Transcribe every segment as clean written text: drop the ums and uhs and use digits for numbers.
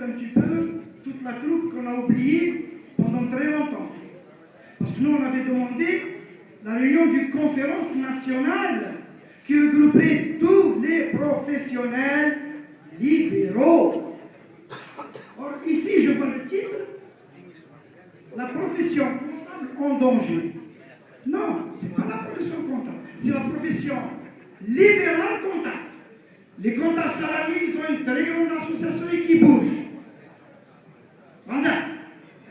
remettre un petit peu toute la troupe qu'on a oubliée pendant très longtemps. Parce que nous, on avait demandé la réunion d'une conférence nationale qui regroupait tous les professionnels libéraux. Or, ici, je vois le titre, la profession comptable en danger. Non, ce n'est pas la profession comptable, c'est la profession libérale comptable. Les comptables salariés, ils ont une très grande association et qui bouge. Voilà.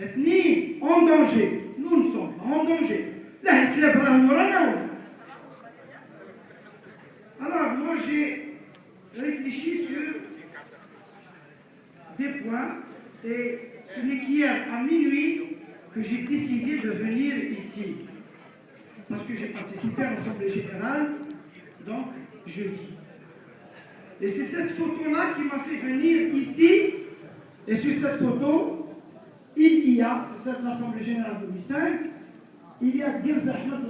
Ethnie en danger. Nous ne sommes pas en danger. Là, il club alors, moi, j'ai réfléchi sur des points et ce n'est qu'hier à minuit que j'ai décidé de venir ici. Parce que j'ai participé à l'Assemblée générale, donc jeudi. Et c'est cette photo-là qui m'a fait venir ici. Et sur cette photo, il y a, c'est celle de l'Assemblée générale 2005, il y a Girza Ahmed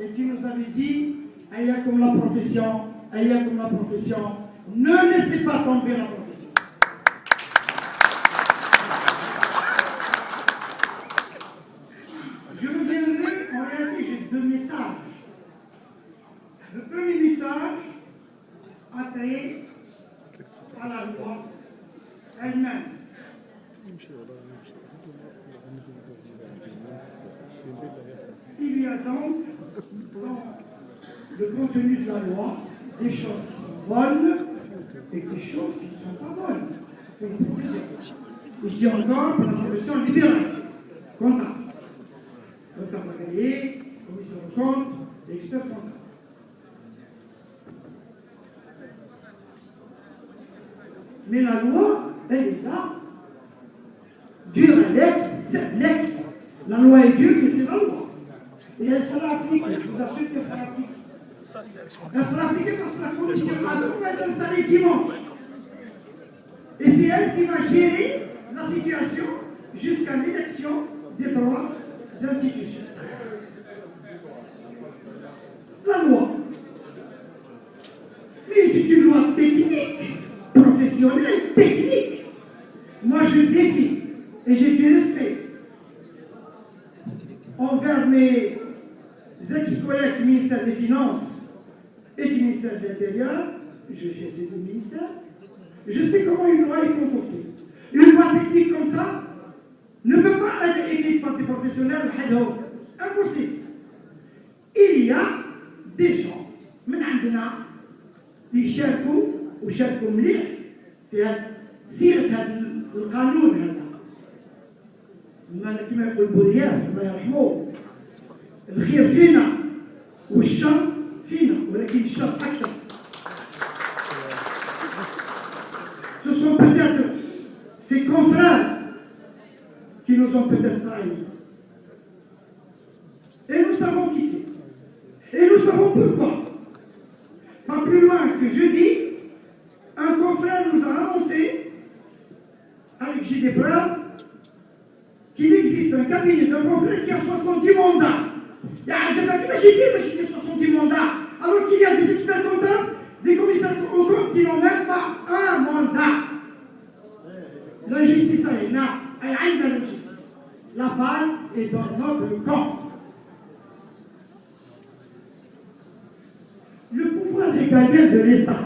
et qui nous avait dit Ayakum la profession, ne laissez pas tomber la profession. Je reviendrai, en réalité, j'ai deux messages. Le premier message a trait à la loi elle-même. Il y a donc dans le contenu de la loi des choses qui sont bonnes et des choses qui ne sont pas bonnes. Je dis encore pour la profession libérale, comptable. Comptable agréé, commission de compte, expert comptable. Mais la loi, elle est là. Dure l'ex, c'est l'ex. La loi est dure, mais c'est la loi. Et elle sera appliquée, je vous assure qu'elle sera appliquée. Elle sera appliquée parce que la commission va être installée dimanche. Et c'est elle qui va gérer la situation jusqu'à l'élection des droits d'institution. La loi. Mais c'est une loi technique, professionnelle, technique. Moi, je défie et j'ai du respect envers mes ex-collègues du ministère des Finances et du ministère de l'Intérieur. Je sais ces deux ministères. Je sais comment une loi est confortée. Une loi technique comme ça ne peut pas être écrite par des professionnels. Impossible. Il y a des gens, qui يشاركوا وشاركوا مليح في سيرة هذا القانون هذا. كما يقول بولياف الله يرحمه، الخير فينا والشر فينا، ولكن الشر أكثر. Ce sont peut-être ces confrères qui nous ont peut-être trahis. Et nous savons qui c'est. Et nous savons pourquoi. Pas plus loin que jeudi, un confrère nous a annoncé, avec j'ai des preuves, qu'il existe un cabinet d'un confrère qui a 70 mandats. Il y a 70 mandats, alors qu'il y a des experts comptables, des commissaires aux comptes qui n'ont même pas un mandat. La justice est là, elle a la justice. La balle est dans notre camp. Le pouvoir régalien de l'État.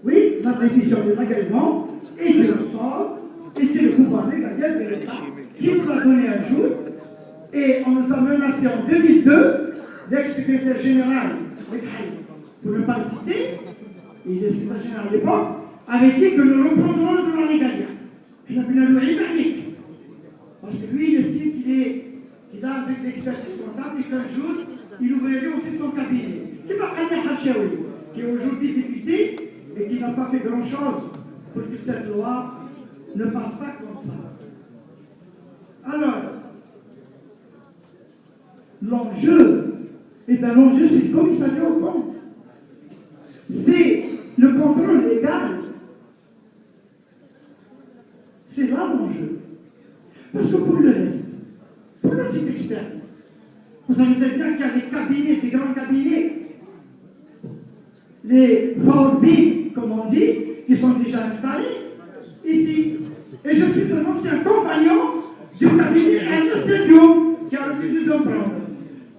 Oui, l'attribution des agréments et de l'ensemble, et c'est le pouvoir régalien de l'État qui nous a donné un jour, et on nous a menacé en 2002, l'ex-secrétaire général, pour ne pas le citer, il est secrétaire général à l'époque, avait dit que nous reprendrons le pouvoir régalien. Il a pu la loi islamique. Parce que lui, il estime qu'il a avec l'expertise comptable et qu'un jour, il ouvrirait aussi son cabinet. C'est pas Anna Hachaoui, qui est aujourd'hui député et qui n'a pas fait grand-chose pour que cette loi ne passe pas comme ça. Alors, l'enjeu, l'enjeu, c'est le commissariat au compte. C'est le contrôle légal. C'est là l'enjeu. Parce que pour le reste, pour le type externe, vous savez très bien qu'il y a des cabinets, des grands cabinets, les VOB, comme on dit, qui sont déjà installés. ici. Et je suis un ancien compagnon du cabinet Ernest Diop, qui a refusé de me prendre.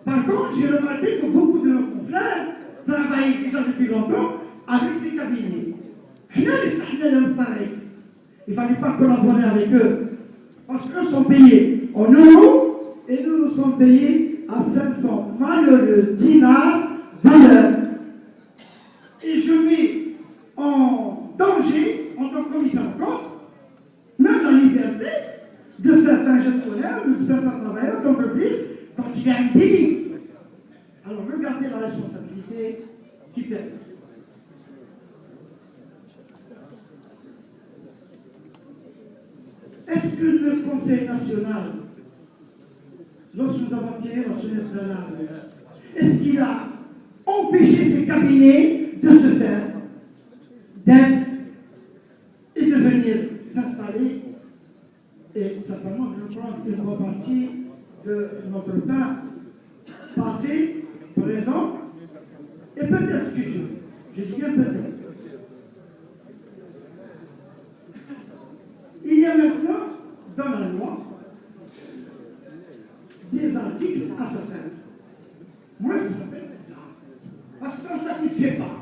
Par contre, j'ai remarqué que beaucoup de nos confrères travaillent déjà depuis longtemps avec ces cabinets. Il ne fallait pas collaborer avec eux, parce qu'eux sont payés en euros et nous sommes payés à 500 malheureux dinars de l'heure. Et je mets en danger, en tant que commissaire de compte, même la liberté de certains gestionnaires, de certains travailleurs d'entreprise, quand il y a un délit. Alors regardez la responsabilité qui pèse. Est-ce que le Conseil national, lorsque nous avons tiré la sonnette d'alarme, est-ce qu'il a empêché ces cabinets de se faire, d'être et de venir s'installer? Et certainement, je pense qu'il faut partie de notre temps passé, présent, et peut-être futur. Je dis bien peut-être. Il y a maintenant, dans la loi, des articles assassins. Moi, je s'appelle ça. Parce que ça ne satisfait pas.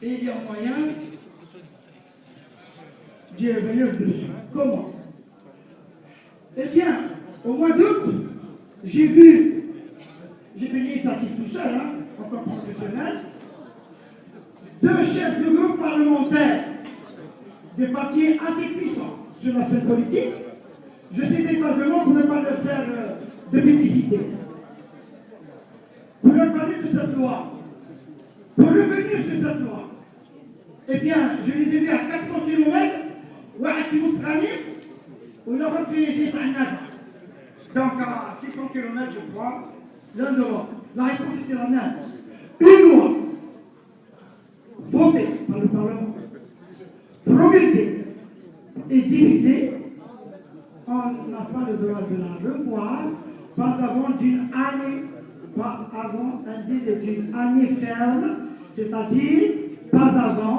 Et il y a moyen d'y revenir dessus. Comment? Eh bien, au mois d'août, j'ai pris l'initiative tout seul, en tant que professionnel, deux chefs de groupe parlementaires, des partis assez puissants sur la scène politique. Je sais pas vraiment pour ne pas leur faire de publicité. Pour leur parler de cette loi, pour revenir sur cette loi. Eh bien, je les ai vus à 400 km, ou à Timousrani, où leur réfugié donc à 600 km, je crois, l'un de l'autre. La réponse était la même. Une loi votée par le Parlement, promulguée et diffusée, on n'a pas le droit de la revoir, pas avant d'une année, pas avant un délai d'une année ferme, c'est-à-dire pas avant